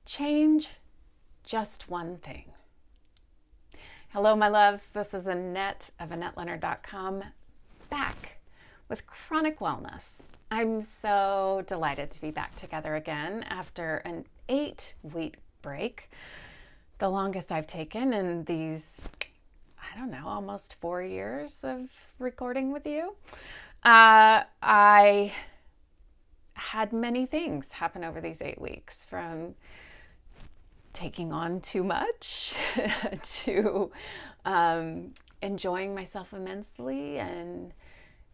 Change just one thing. Hello, my loves. This is Annette of AnnetteLeonard.com, back with Chronic Wellness. I'm so delighted to be back together again after an 8-week break, the longest I've taken in these, almost 4 years of recording with you. I had many things happen over these 8 weeks, from taking on too much to enjoying myself immensely and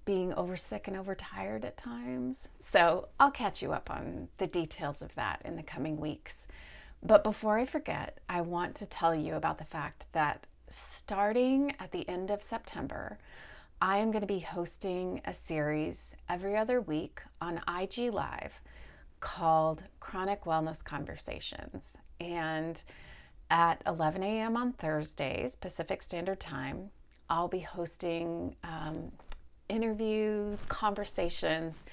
being oversick and overtired at times. So I'll catch you up on the details of that in the coming weeks. But before I forget, I want to tell you about the fact that starting at the end of September, I am going to be hosting a series every other week on IG Live called Chronic Wellness Conversations. And at 11 a.m. on Thursdays, Pacific Standard Time, I'll be hosting interview conversations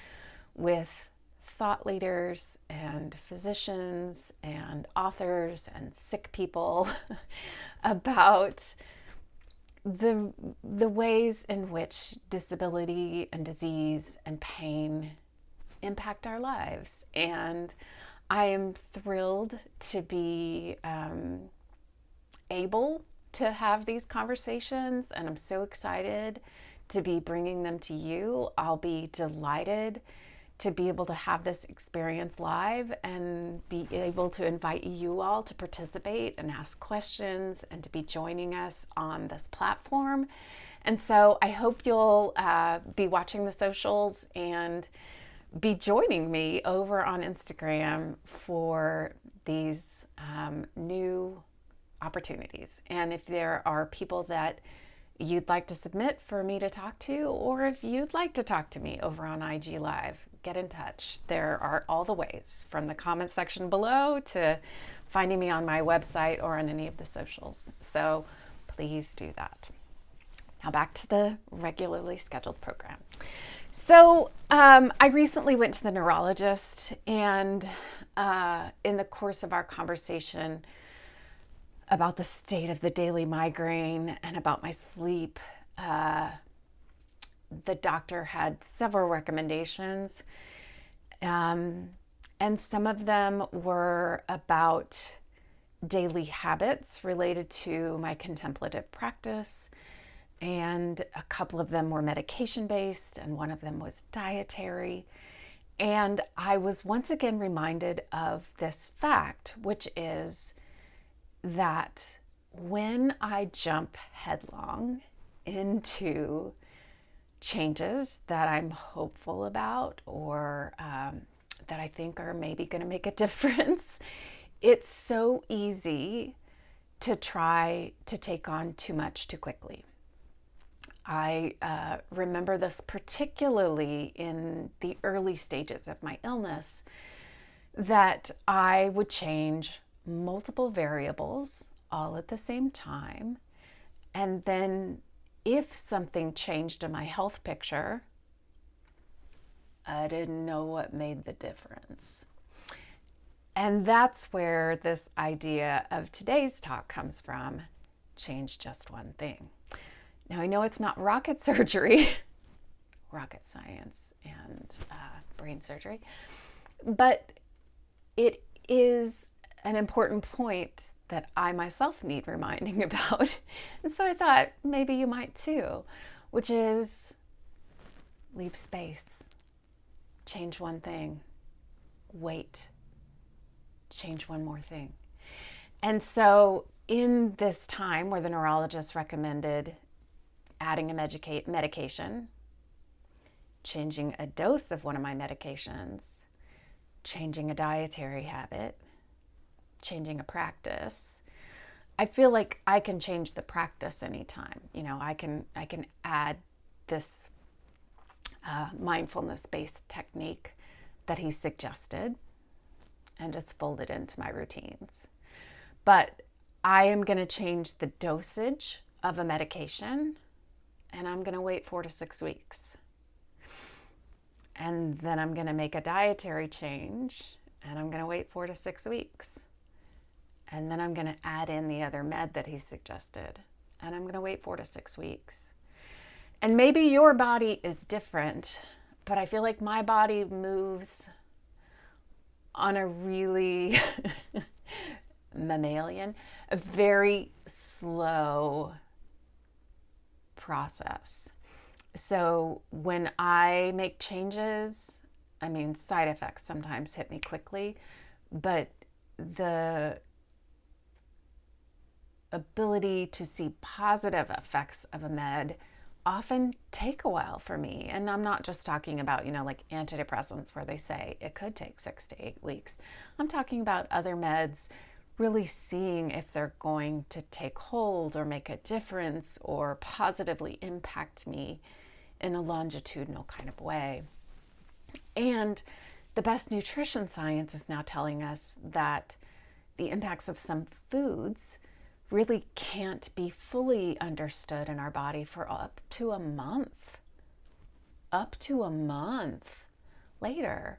with thought leaders and physicians and authors and sick people about the ways in which disability and disease and pain impact our lives. And I am thrilled to be able to have these conversations, and I'm so excited to be bringing them to you. I'll be delighted to be able to have this experience live and be able to invite you all to participate and ask questions and to be joining us on this platform. And so I hope you'll be watching the socials and be joining me over on Instagram for these new opportunities. And if there are people that you'd like to submit for me to talk to, or if you'd like to talk to me over on IG Live, get in touch. There are all the ways, from the comment section below to finding me on my website or on any of the socials. So please do that. Now back to the regularly scheduled program. So I recently went to the neurologist, and in the course of our conversation about the state of the daily migraine and about my sleep, the doctor had several recommendations, and some of them were about daily habits related to my contemplative practice, and a couple of them were medication-based, and one of them was dietary. And I was once again reminded of this fact, which is that when I jump headlong into changes that I'm hopeful about, or that I think are maybe going to make a difference, it's so easy to try to take on too much too quickly. I remember this particularly in the early stages of my illness, that I would change multiple variables all at the same time. And then if something changed in my health picture, I didn't know what made the difference. And that's where this idea of today's talk comes from: change just one thing. Now, I know it's not rocket surgery, rocket science and brain surgery, but it is an important point that I myself need reminding about. And so I thought maybe you might too, which is leave space, change one thing, wait, change one more thing. And so in this time where the neurologist recommended adding a medication, changing a dose of one of my medications, changing a dietary habit, changing a practice, I feel like I can change the practice anytime. I can add this mindfulness-based technique that he suggested and just fold it into my routines. But I am going to change the dosage of a medication, and I'm going to wait 4 to 6 weeks. And then I'm going to make a dietary change, and I'm going to wait 4 to 6 weeks. And then I'm going to add in the other med that he suggested. And I'm going to wait 4 to 6 weeks. And maybe your body is different, but I feel like my body moves on a really mammalian, a very slow process. So when I make changes, I mean, side effects sometimes hit me quickly, but the ability to see positive effects of a med often take a while for me. And I'm not just talking about, like antidepressants where they say it could take 6 to 8 weeks. I'm talking about other meds, really seeing if they're going to take hold or make a difference or positively impact me in a longitudinal kind of way. And the best nutrition science is now telling us that the impacts of some foods really can't be fully understood in our body for up to a month later.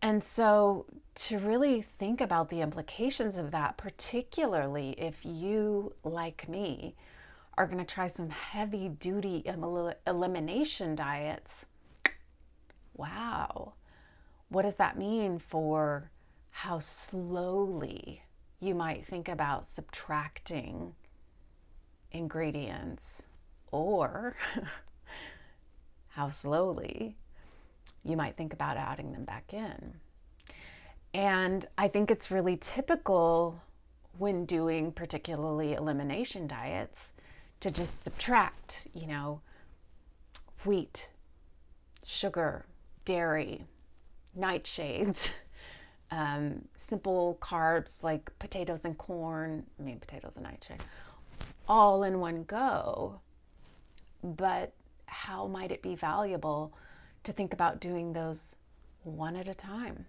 And so to really think about the implications of that, particularly if you, like me, are going to try some heavy duty elimination diets, wow, what does that mean for how slowly you might think about subtracting ingredients, or how slowly you might think about adding them back in. And I think it's really typical when doing particularly elimination diets to just subtract, wheat, sugar, dairy, nightshades, simple carbs like potatoes and nightshade, all in one go. But how might it be valuable to think about doing those one at a time?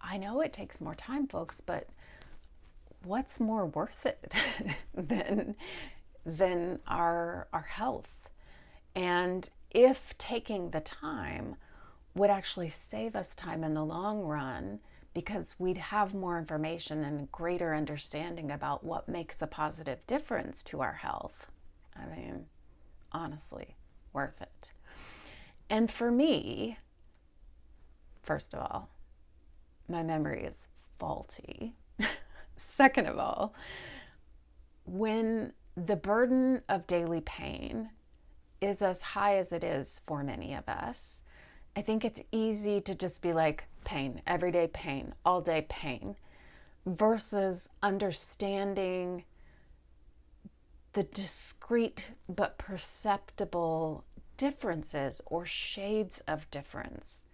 I know it takes more time, folks, but what's more worth it than our health? And if taking the time would actually save us time in the long run, because we'd have more information and greater understanding about what makes a positive difference to our health. I mean, honestly, worth it. And for me, first of all, my memory is faulty. Second of all, when the burden of daily pain is as high as it is for many of us, I think it's easy to just be like, pain, everyday pain, all day pain, versus understanding the discrete but perceptible differences or shades of difference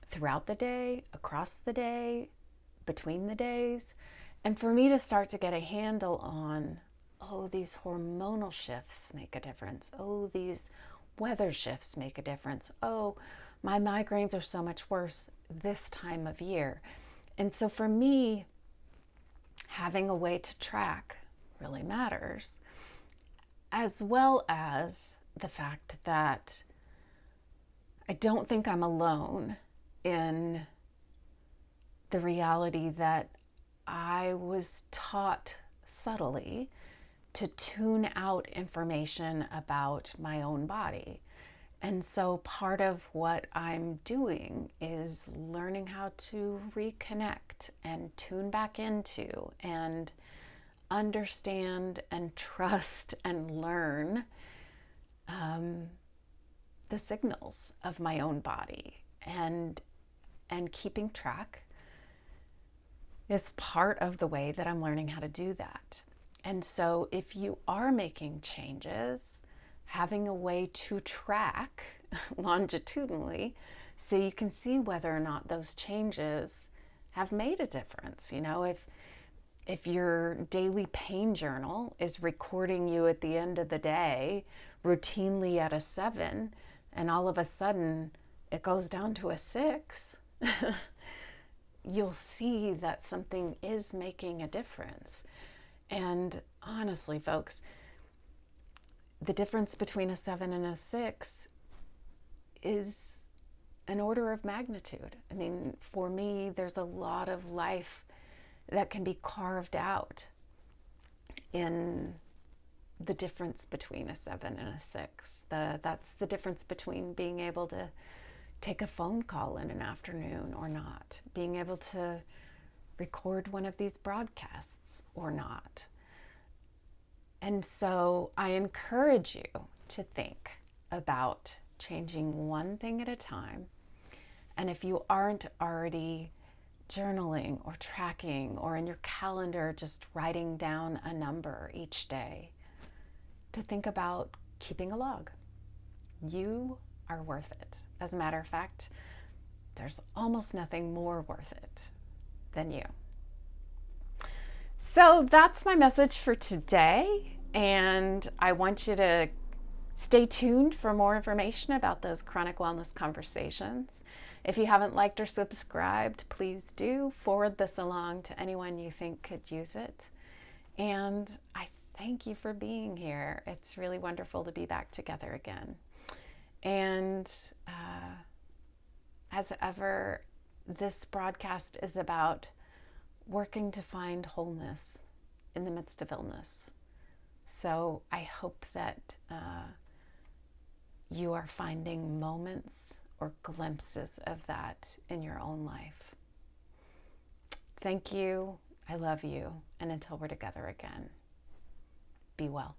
throughout the day, across the day, between the days. And for me to start to get a handle on, oh, these hormonal shifts make a difference. Oh, these weather shifts make a difference. Oh, my migraines are so much worse this time of year. And so for me, having a way to track really matters, as well as the fact that I don't think I'm alone in the reality that I was taught subtly to tune out information about my own body. And so part of what I'm doing is learning how to reconnect and tune back into and understand and trust and learn the signals of my own body. And keeping track is part of the way that I'm learning how to do that. And so if you are making changes, having a way to track longitudinally so you can see whether or not those changes have made a difference. If your daily pain journal is recording you at the end of the day routinely at a 7, and all of a sudden it goes down to a 6, you'll see that something is making a difference. And honestly, folks, the difference between a 7 and a 6 is an order of magnitude. I mean, for me, there's a lot of life that can be carved out in the difference between a 7 and a 6. That's the difference between being able to take a phone call in an afternoon or not, being able to record one of these broadcasts or not. And so I encourage you to think about changing one thing at a time. And if you aren't already journaling or tracking or in your calendar just writing down a number each day, to think about keeping a log. You are worth it. As a matter of fact, there's almost nothing more worth it than you. So that's my message for today, and I want you to stay tuned for more information about those chronic wellness conversations. If you haven't liked or subscribed, please do forward this along to anyone you think could use it. And I thank you for being here. It's really wonderful to be back together again. And as ever, this broadcast is about working to find wholeness in the midst of illness. So I hope that you are finding moments or glimpses of that in your own life. Thank you. I love you. And until we're together again, be well.